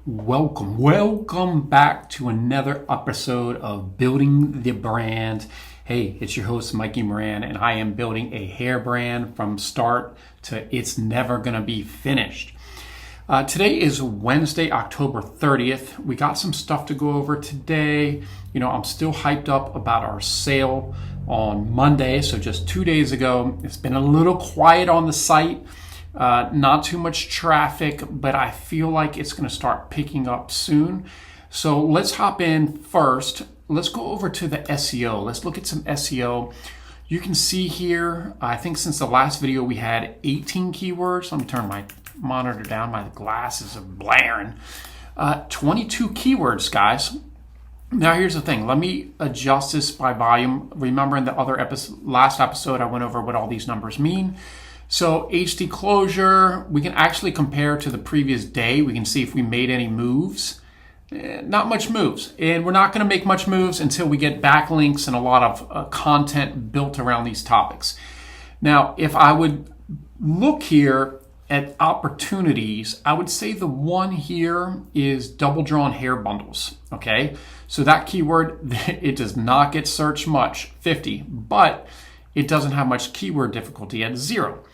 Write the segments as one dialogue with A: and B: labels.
A: Welcome back to another episode of Building the Brand. Hey, it's your host, Mikey Moran, and I am building a hair brand from start to it's never gonna be finished. Today is Wednesday, October 30th. We got some stuff to go over today. I'm still hyped up about our sale on Monday, so just 2 days ago. It's been a little quiet on the site. Not too much traffic, but I feel like it's going to start picking up soon. So let's hop in first. Let's go over to the SEO. Let's look at some SEO. You can see here, I think since the last video we had 18 keywords. Let me turn my monitor down. My glasses are blaring. 22 keywords, guys. Now here's the thing. Let me adjust this by volume. Remember in the last episode, I went over what all these numbers mean. So HD closure, we can actually compare to the previous day. We can see if we made any moves. Not much moves. And we're not going to make much moves until we get backlinks and a lot of content built around these topics. Now, if I would look here at opportunities, I would say the one here is double drawn hair bundles. Okay, so that keyword, it does not get searched much, 50, but it doesn't have much keyword difficulty at 0.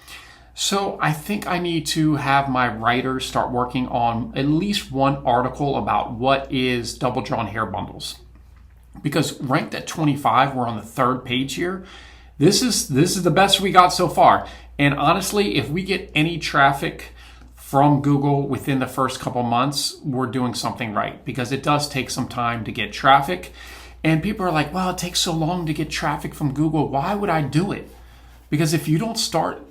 A: So I think I need to have my writers start working on at least one article about what is double drawn hair bundles. Because ranked at 25, we're on the 3rd page here. This is the best we got so far. And honestly, if we get any traffic from Google within the first couple months, we're doing something right, because it does take some time to get traffic. And people are like, well, it takes so long to get traffic from Google. Why would I do it? Because if you don't start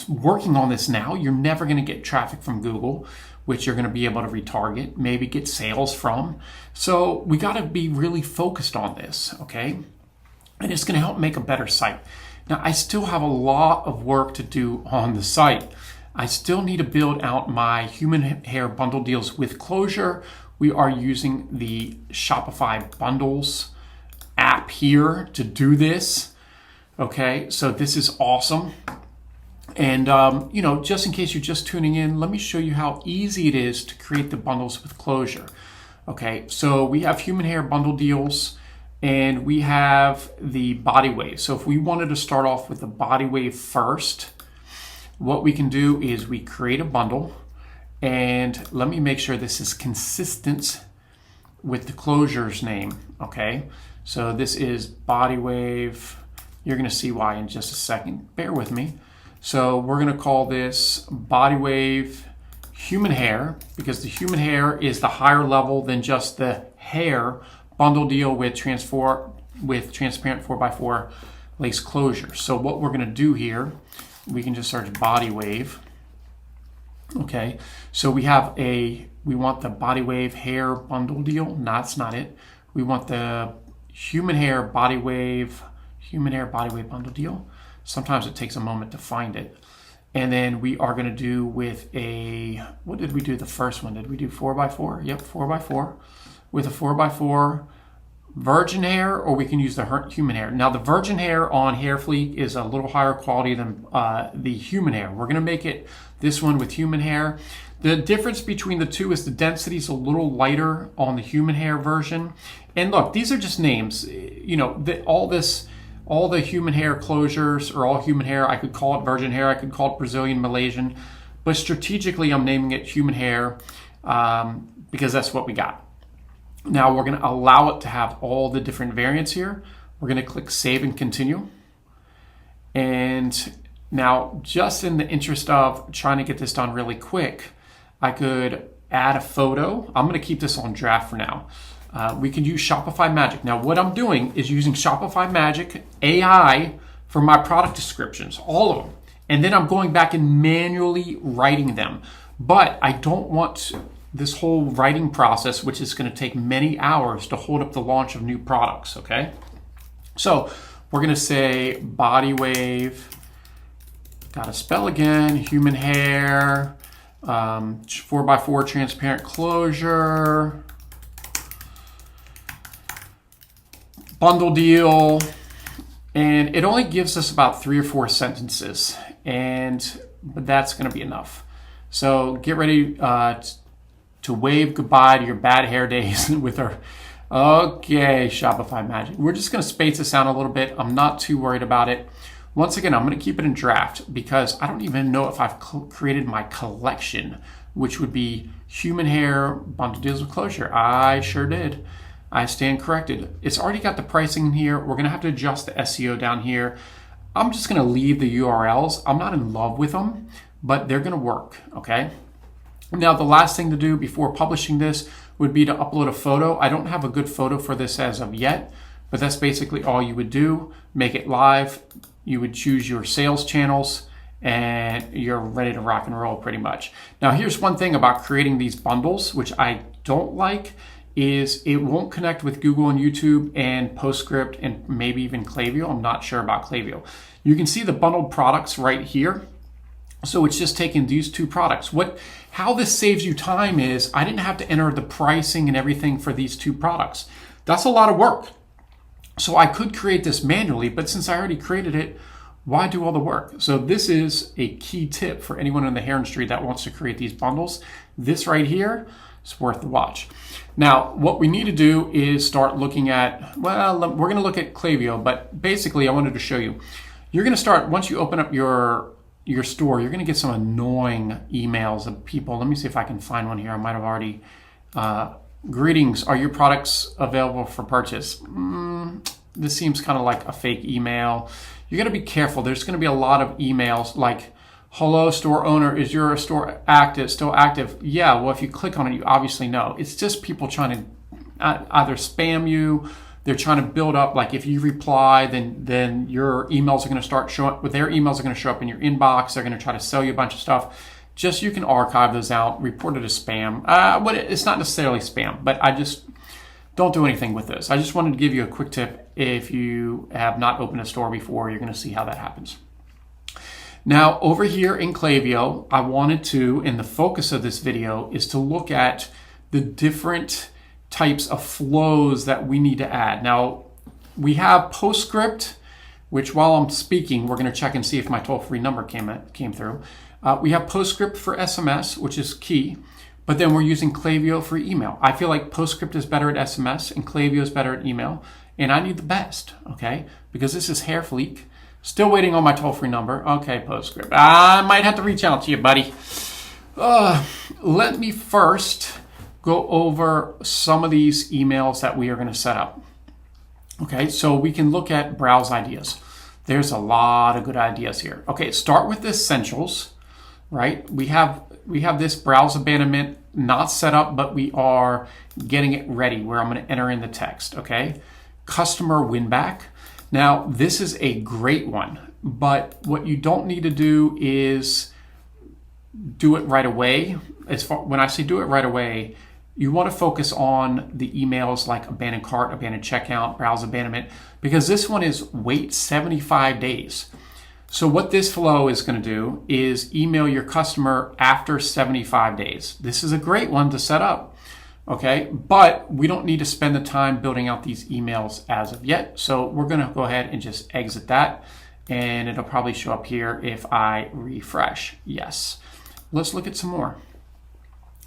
A: working on this now, you're never going to get traffic from Google, which you're going to be able to retarget, maybe get sales from. So we got to be really focused on this, okay? And it's going to help make a better site. Now, I still have a lot of work to do on the site. I still need to build out my human hair bundle deals with closure. We are using the Shopify Bundles app here to do this. Okay, so this is awesome. And, just in case you're just tuning in, let me show you how easy it is to create the bundles with closure. Okay, so we have human hair bundle deals and we have the body wave. So if we wanted to start off with the body wave first, what we can do is we create a bundle. And let me make sure this is consistent with the closure's name, okay? So this is body wave. You're gonna see why in just a second. Bear with me. So we're gonna call this body wave human hair, because the human hair is the higher level than just the hair bundle deal with transparent 4x4 lace closure. So what we're gonna do here, we can just search body wave. Okay, so we want the body wave hair bundle deal. No, that's not it. We want the human hair body wave bundle deal. Sometimes it takes a moment to find it. And then we are going to do with what did we do the first one? Did we do 4x4? Yep, 4x4. With a 4x4 virgin hair, or we can use the human hair. Now the virgin hair on Hair Fleek is a little higher quality than the human hair. We're going to make it this one with human hair. The difference between the two is the density is a little lighter on the human hair version. And look, these are just names. All the human hair closures are all human hair. I could call it virgin hair. I could call it Brazilian, Malaysian. But strategically, I'm naming it human hair because that's what we got. Now we're going to allow it to have all the different variants here. We're going to click Save and Continue. And now, just in the interest of trying to get this done really quick, I could add a photo. I'm going to keep this on draft for now. We can use Shopify Magic. Now, what I'm doing is using Shopify Magic AI for my product descriptions, all of them. And then I'm going back and manually writing them. But I don't want this whole writing process, which is going to take many hours, to hold up the launch of new products, okay? So we're going to say body wave, got to spell again, human hair, 4x4 transparent closure, bundle deal, and it only gives us about 3 or 4 sentences, but that's going to be enough. So get ready to wave goodbye to your bad hair days with our, okay, Shopify magic. We're just gonna space this out a little bit. I'm not too worried about it. Once again, I'm gonna keep it in draft because I don't even know if I've created my collection, which would be human hair bundle deals with closure. I sure did. I stand corrected. It's already got the pricing in here. We're gonna have to adjust the SEO down here. I'm just gonna leave the URLs. I'm not in love with them, but they're gonna work, okay? Now, the last thing to do before publishing this would be to upload a photo. I don't have a good photo for this as of yet, but that's basically all you would do. Make it live. You would choose your sales channels and you're ready to rock and roll pretty much. Now, here's one thing about creating these bundles, which I don't like, is it won't connect with Google and YouTube and PostScript and maybe even Klaviyo. I'm not sure about Klaviyo. You can see the bundled products right here. So it's just taking these two products. How this saves you time is I didn't have to enter the pricing and everything for these two products. That's a lot of work. So I could create this manually, but since I already created it, why do all the work? So this is a key tip for anyone in the hair industry that wants to create these bundles. This right here is worth the watch. Now, what we need to do is start looking at, well, we're gonna look at Klaviyo, but basically I wanted to show you. You're gonna start, once you open up your store, you're gonna get some annoying emails of people. Let me see if I can find one here. I might have already, greetings, are your products available for purchase? This seems kind of like a fake email. You gotta be careful. There's gonna be a lot of emails like, hello, store owner, is your store still active? Yeah, well, if you click on it, you obviously know. It's just people trying to either spam you, they're trying to build up, like if you reply, then your emails are gonna start showing, their emails are gonna show up in your inbox, they're gonna try to sell you a bunch of stuff. Just, you can archive those out, report it as spam. But it's not necessarily spam, but I just don't do anything with this. I just wanted to give you a quick tip. If you have not opened a store before, you're gonna see how that happens. Now, over here in Klaviyo, I wanted to, and the focus of this video is to look at the different types of flows that we need to add. Now, we have PostScript, which while I'm speaking, we're gonna check and see if my toll-free number came through. We have PostScript for SMS, which is key, but then we're using Klaviyo for email. I feel like PostScript is better at SMS and Klaviyo is better at email, and I need the best, okay? Because this is Hair Fleek. Still waiting on my toll-free number. Okay, PostScript. I might have to reach out to you, buddy. Let me first go over some of these emails that we are going to set up. Okay, so we can look at browse ideas. There's a lot of good ideas here. Okay, start with the essentials, right? We have this browse abandonment not set up, but we are getting it ready where I'm going to enter in the text, okay? Customer win back. Now, this is a great one, but what you don't need to do is do it right away. When I say do it right away, you want to focus on the emails like abandoned cart, abandoned checkout, browse abandonment, because this one is wait 75 days. So what this flow is going to do is email your customer after 75 days. This is a great one to set up. Okay, but we don't need to spend the time building out these emails as of yet. So we're gonna go ahead and just exit that, and it'll probably show up here if I refresh. Yes. Let's look at some more.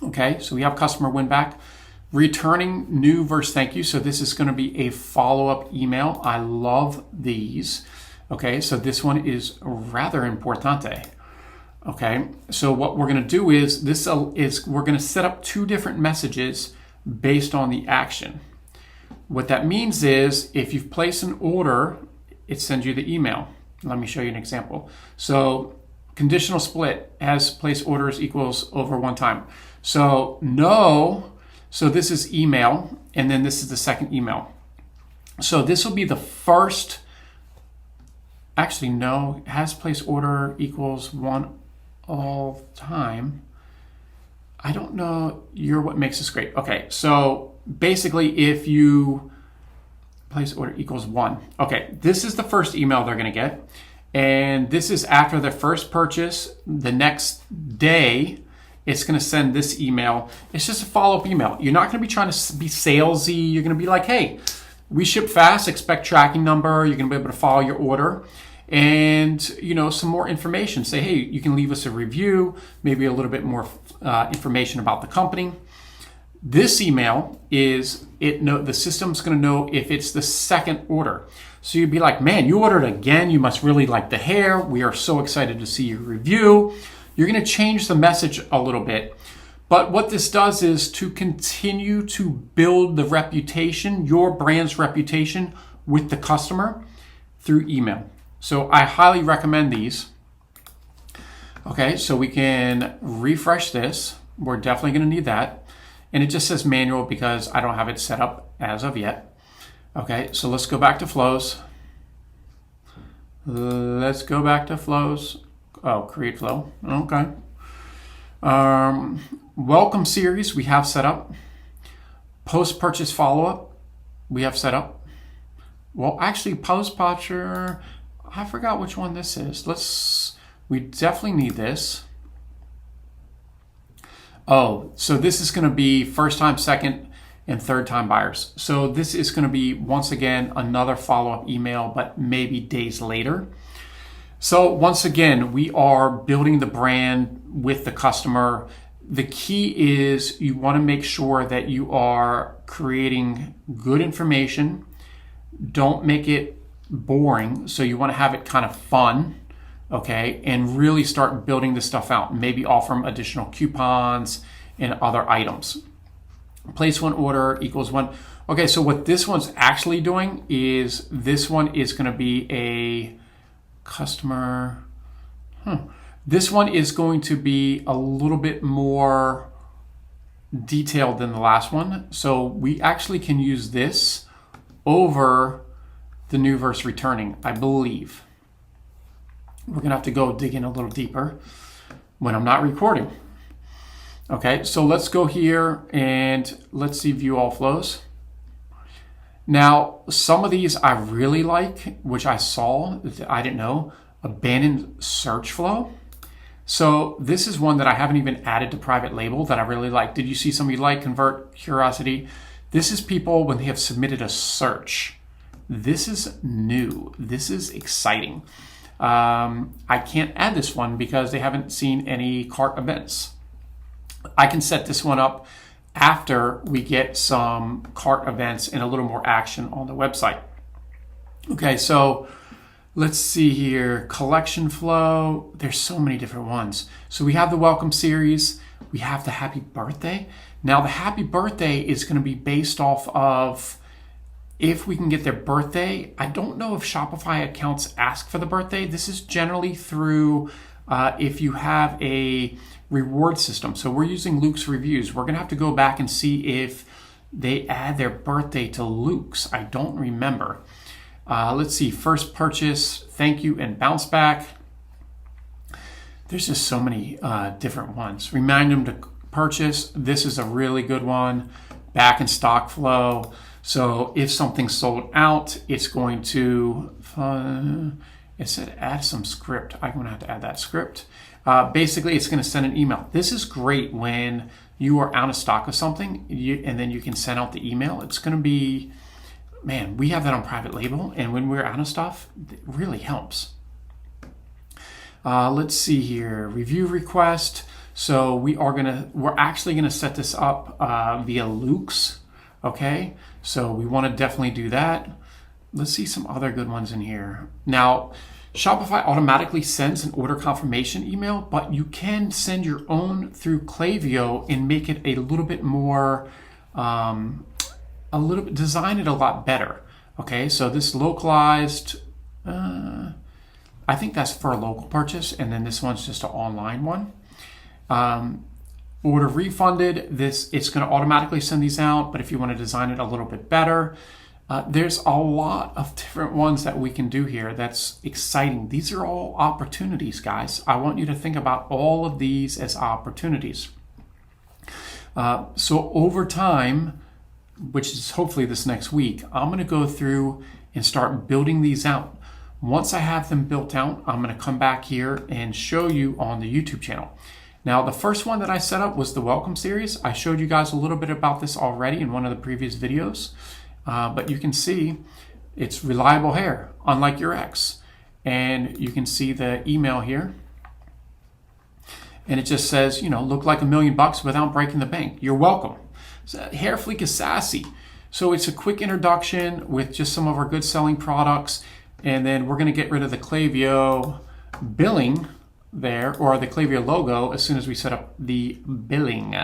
A: Okay, so we have customer win back. Returning new versus thank you. So this is gonna be a follow-up email. I love these. Okay, so this one is rather importante. Okay, so what we're going to do is we're going to set up two different messages based on the action. What that means is if you've placed an order, it sends you the email. Let me show you an example. So conditional split as place orders equals over one time. So no, so this is email, and then this is the second email. So this will be the first, actually no, has place order equals one all time. I don't know, you're what makes this great. Okay, so basically if you place order equals one. Okay, this is the first email they're gonna get. And this is after their first purchase. The next day, it's gonna send this email. It's just a follow-up email. You're not gonna be trying to be salesy. You're gonna be like, hey, we ship fast, expect tracking number. You're gonna be able to follow your order. And some more information. Say, hey, you can leave us a review, maybe a little bit more information about the company. This email the system's going to know if it's the second order. So you'd be like, man, you ordered again. You must really like the hair. We are so excited to see your review. You're going to change the message a little bit. But what this does is to continue to build the reputation, your brand's reputation with the customer through email. So I highly recommend these. Okay, so we can refresh this. We're definitely going to need that. And it just says manual because I don't have it set up as of yet. Okay, so let's go back to flows. Let's go back to flows. Oh, create flow. Okay. Welcome series we have set up. Post-purchase follow-up we have set up. Well, actually, post-purchase, I forgot which one this is. We definitely need this. Oh, so this is going to be first time, second, and third time buyers. So this is going to be, once again, another follow-up email, but maybe days later. So once again, we are building the brand with the customer. The key is you want to make sure that you are creating good information. Don't make it boring. So you want to have it kind of fun. Okay, and really start building this stuff out. Maybe offer them additional coupons and other items. Place one order equals one. Okay, so what this one's actually doing is this one is going to be a customer. This one is going to be a little bit more detailed than the last one. So we actually can use this over the new versus returning, I believe. We're going to have to go dig in a little deeper when I'm not recording. Okay, so let's go here and let's see view all flows. Now, some of these I really like, which I saw, I didn't know, abandoned search flow. So this is one that I haven't even added to private label that I really like. Did you see somebody like convert curiosity? This is people when they have submitted a search. This is new. This is exciting. I can't add this one because they haven't seen any cart events. I can set this one up after we get some cart events and a little more action on the website. Okay, so let's see here. Collection flow. There's so many different ones. So we have the welcome series. We have the happy birthday. Now the happy birthday is going to be based off of if we can get their birthday. I don't know if Shopify accounts ask for the birthday. This is generally through if you have a reward system. So we're using Luke's reviews. We're going to have to go back and see if they add their birthday to Luke's. I don't remember. Let's see. First purchase, thank you, and bounce back. There's just so many different ones. Remind them to purchase. This is a really good one. Back in stock flow. So if something's sold out, it's going to, it said add some script. I'm going to have to add that script. Basically, it's going to send an email. This is great when you are out of stock of something and then you can send out the email. It's going to be, man, we have that on private label. And when we're out of stuff, it really helps. Let's see here. Review request. So we're actually going to set this up via Luke's. Okay, so we want to definitely do that. Let's see some other good ones in here. Now, Shopify automatically sends an order confirmation email, but you can send your own through Klaviyo and make it a little bit more, design it a lot better. Okay, so this localized, I think that's for a local purchase, and then this one's just an online one. Order refunded, it's going to automatically send these out, but if you want to design it a little bit better, there's a lot of different ones that we can do here. That's exciting. These are all opportunities, guys. I want you to think about all of these as opportunities. So over time, which is hopefully this next week, I'm going to go through and start building these out. Once I have them built out, I'm going to come back here and show you on the YouTube channel. Now, the first one that I set up was the welcome series. I showed you guys a little bit about this already in one of the previous videos, but you can see it's reliable hair, unlike your ex. And you can see the email here. And it just says, look like $1 million without breaking the bank. You're welcome. So Hairfleek is sassy. So it's a quick introduction with just some of our good selling products. And then we're going to get rid of the Klaviyo billing there, or the Klaviyo logo, as soon as we set up the billing,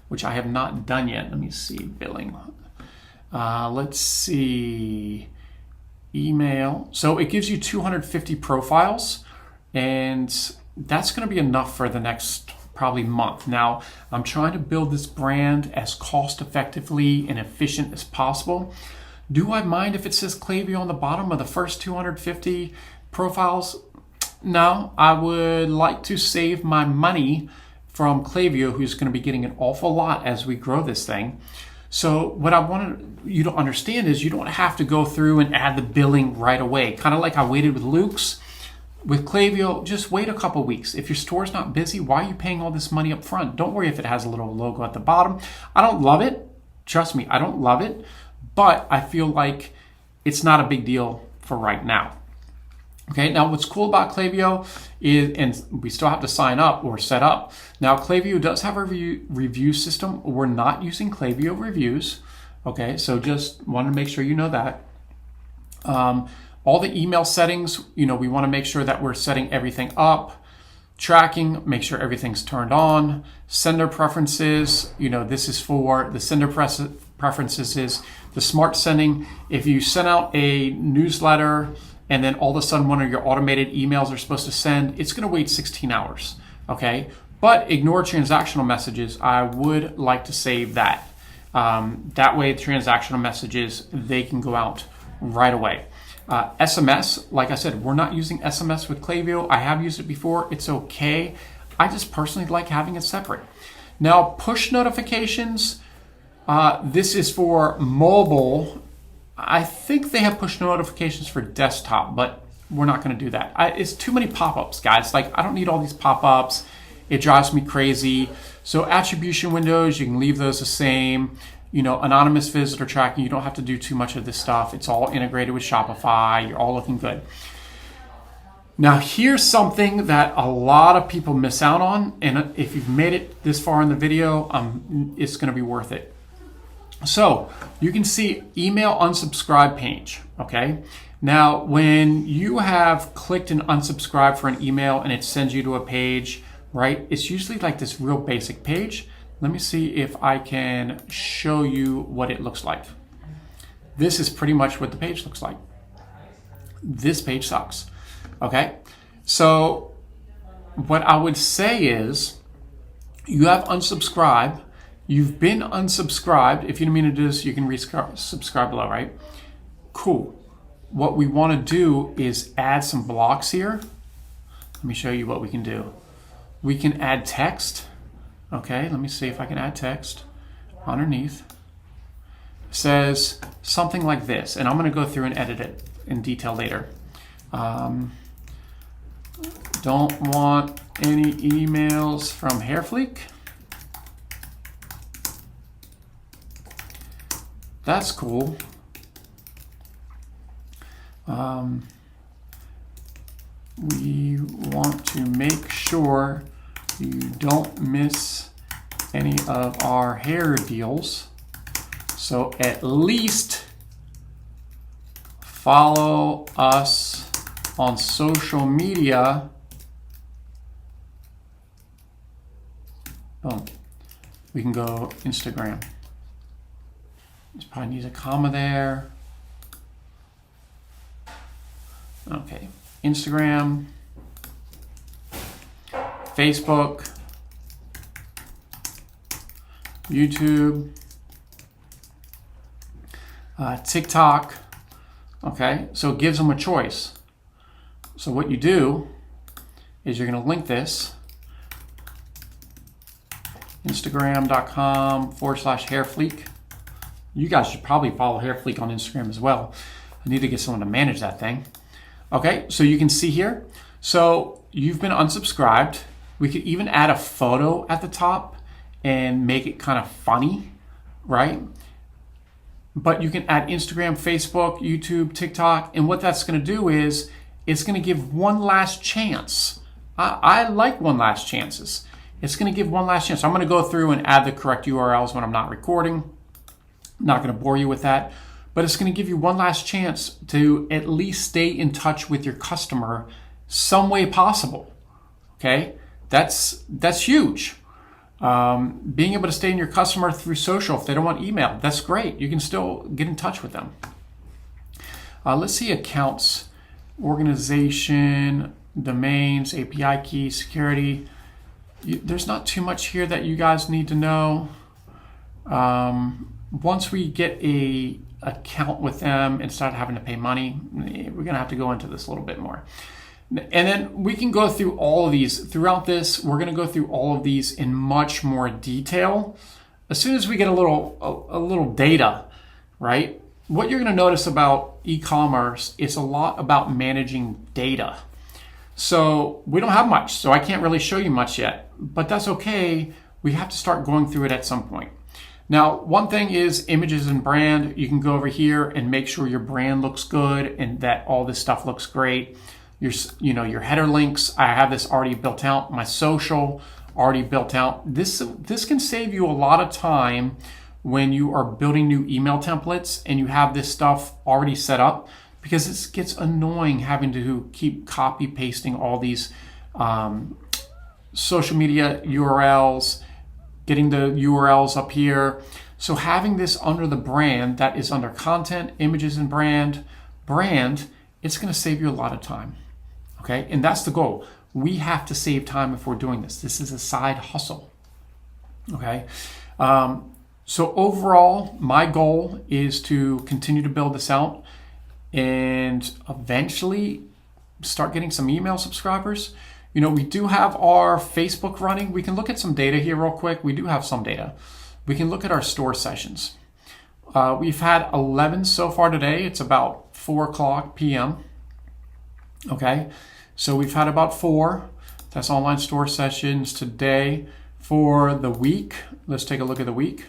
A: which I have not done yet. Let me see, billing. Let's see, email. So it gives you 250 profiles, and that's going to be enough for the next probably month. Now, I'm trying to build this brand as cost effectively and efficient as possible. Do I mind if it says Klaviyo on the bottom of the first 250 profiles? No, I would like to save my money from Klaviyo, who's going to be getting an awful lot as we grow this thing. So what I want you to understand is you don't have to go through and add the billing right away. Kind of like I waited with Luke's. With Klaviyo, just wait a couple weeks. If your store's not busy, why are you paying all this money up front? Don't worry if it has a little logo at the bottom. I don't love it. Trust me, I don't love it. But I feel like it's not a big deal for right now. Okay, now what's cool about Klaviyo is, and we still have to sign up or set up. Now Klaviyo does have a review system. We're not using Klaviyo reviews. Okay, so just want to make sure you know that. All the email settings, we want to make sure that we're setting everything up. Tracking, make sure everything's turned on. Sender preferences, this is for the sender preferences is the smart sending. If you send out a newsletter and then all of a sudden one of your automated emails are supposed to send, it's going to wait 16 hours, okay? But ignore transactional messages. I would like to save that. That way, transactional messages, they can go out right away. SMS, like I said, we're not using SMS with Klaviyo. I have used it before. It's okay. I just personally like having it separate. Now, push notifications. This is for mobile. I think they have push notifications for desktop, but we're not going to do that. It's too many pop-ups, guys. Like, I don't need all these pop-ups. It drives me crazy. So attribution windows, you can leave those the same. Anonymous visitor tracking, you don't have to do too much of this stuff. It's all integrated with Shopify. You're all looking good. Now, here's something that a lot of people miss out on. And if you've made it this far in the video, it's going to be worth it. So you can see email unsubscribe page. Okay. Now, when you have clicked and unsubscribe for an email and it sends you to a page, right? It's usually like this real basic page. Let me see if I can show you what it looks like. This is pretty much what the page looks like. This page sucks. Okay, so what I would say is you have unsubscribed. You've been unsubscribed. If you didn't mean to do this, you can subscribe below, right? Cool. What we want to do is add some blocks here. Let me show you what we can do. We can add text. Okay, let me see if I can add text underneath. It says something like this, and I'm going to go through and edit it in detail later. Don't want any emails from Hairfleek. That's cool. We want to make sure you don't miss any of our hair deals. So at least follow us on social media. Boom. We can go Instagram. This probably needs a comma there. Okay, Instagram, Facebook, YouTube, TikTok. Okay, so it gives them a choice. So what you do is you're going to link this Instagram.com/Hairfleek. You guys should probably follow Hairfleek on Instagram as well. I need to get someone to manage that thing. Okay, so you can see here. So you've been unsubscribed. We could even add a photo at the top and make it kind of funny, right? But you can add Instagram, Facebook, YouTube, TikTok, and what that's going to do is it's going to give one last chance. I like one last chances. it's going to give one last chance. I'm going to go through and add the correct URLs when I'm not recording. I'm not going to bore you with that, but it's going to give you one last chance to at least stay in touch with your customer some way possible. Okay, that's huge. Being able to stay in your customer through social, if they don't want email, that's great. You can still get in touch with them. Let's see accounts, organization, domains, API key, security. There's not too much here that you guys need to know. Once we get a account with them and start having to pay money, we're gonna have to go into this a little bit more. And then we can go through all of these. Throughout this, we're gonna go through all of these in much more detail. As soon as we get a little data, right? What you're gonna notice about e-commerce is a lot about managing data. So we don't have much, so I can't really show you much yet, but that's okay. We have to start going through it at some point. Now, one thing is images and brand. You can go over here and make sure your brand looks good and that all this stuff looks great. Your header links, I have this already built out. My social already built out. This can save you a lot of time when you are building new email templates and you have this stuff already set up, because it gets annoying having to keep copy pasting all these social media URLs, getting the URLs up here. So having this under the brand, that is under content, images and brand, it's gonna save you a lot of time, okay? And that's the goal. We have to save time if we're doing this. This is a side hustle, okay? So overall, my goal is to continue to build this out and eventually start getting some email subscribers. We do have our Facebook running. We can look at some data here real quick. We do have some data. We can look at our store sessions. We've had 11 so far today. It's about 4:00 p.m. Okay, so we've had about 4. That's online store sessions today. For the week, let's take a look at the week.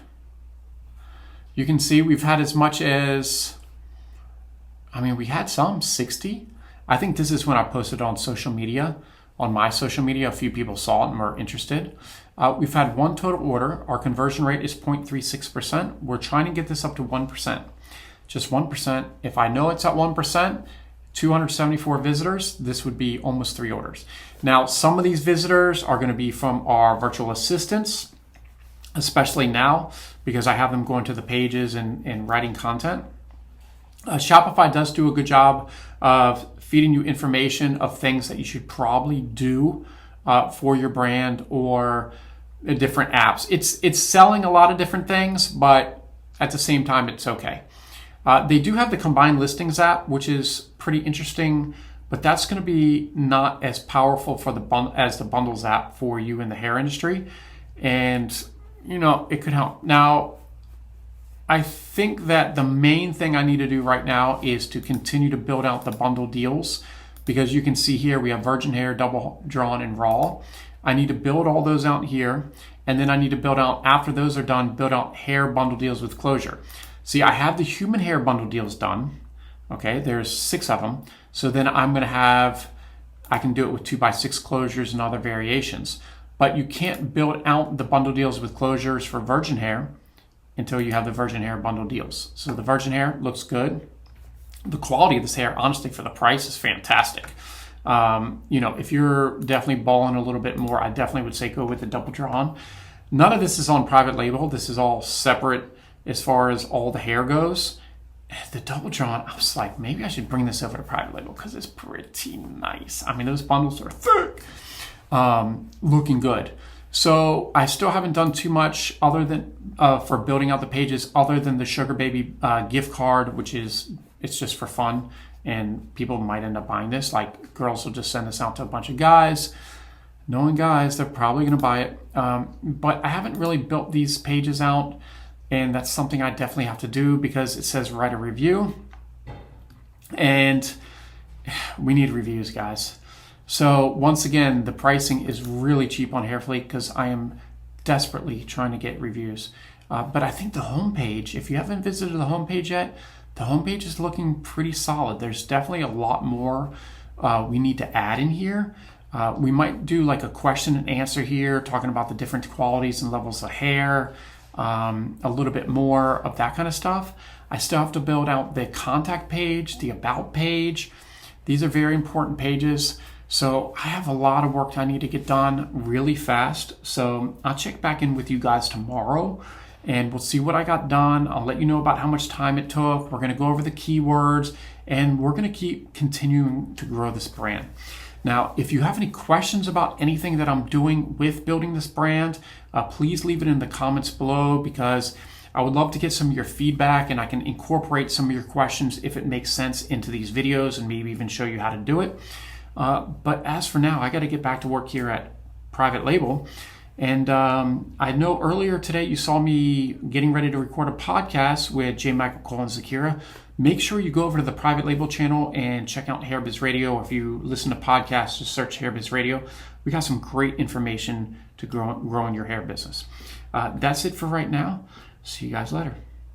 A: You can see we've had as much as, we had some 60. I think this is when I posted on social media. On my social media, a few people saw it and were interested. We've had 1 total order. Our conversion rate is 0.36%. We're trying to get this up to 1%. Just 1%. If I know it's at 1%, 274 visitors, this would be almost 3 orders. Now, some of these visitors are going to be from our virtual assistants, especially now, because I have them going to the pages and writing content. Shopify does do a good job of feeding you information of things that you should probably do for your brand or different apps. It's selling a lot of different things, but at the same time, it's okay. They do have the combined listings app, which is pretty interesting, but that's going to be not as powerful for as the bundles app for you in the hair industry. And, it could help. Now, I think that the main thing I need to do right now is to continue to build out the bundle deals, because you can see here we have virgin hair, double drawn, and raw. I need to build all those out here, and then I need to build out, after those are done, build out hair bundle deals with closure. See, I have the human hair bundle deals done. Okay, there's 6 of them. So then I can do it with 2x6 closures and other variations. But you can't build out the bundle deals with closures for virgin hair until you have the virgin hair bundle deals. So the virgin hair looks good. The quality of this hair, honestly, for the price is fantastic. If you're definitely balling a little bit more, I definitely would say go with the double drawn. None of this is on private label. This is all separate as far as all the hair goes. The double drawn, I was like, maybe I should bring this over to private label because it's pretty nice. Those bundles are thick. Looking good. So I still haven't done too much other than for building out the pages, other than the Sugar Baby gift card, which it's just for fun, and people might end up buying this. Like, girls will just send this out to a bunch of guys. Knowing guys, they're probably going to buy it. But I haven't really built these pages out, and that's something I definitely have to do because it says write a review, and we need reviews, guys. So once again, the pricing is really cheap on Hairfleet because I am desperately trying to get reviews. But I think the homepage, if you haven't visited the homepage yet, the homepage is looking pretty solid. There's definitely a lot more we need to add in here. We might do like a question and answer here, talking about the different qualities and levels of hair, a little bit more of that kind of stuff. I still have to build out the contact page, the about page. These are very important pages. So I have a lot of work I need to get done really fast. So I'll check back in with you guys tomorrow and we'll see what I got done. I'll let you know about how much time it took. We're going to go over the keywords and we're going to keep continuing to grow this brand. Now, if you have any questions about anything that I'm doing with building this brand, please leave it in the comments below, because I would love to get some of your feedback and I can incorporate some of your questions if it makes sense into these videos and maybe even show you how to do it. But as for now, I got to get back to work here at Private Label. And I know earlier today you saw me getting ready to record a podcast with J. Michael Cole and Zakira. Make sure you go over to the Private Label channel and check out HairBiz Radio. If you listen to podcasts, just search HairBiz Radio. We got some great information to grow in your hair business. That's it for right now. See you guys later.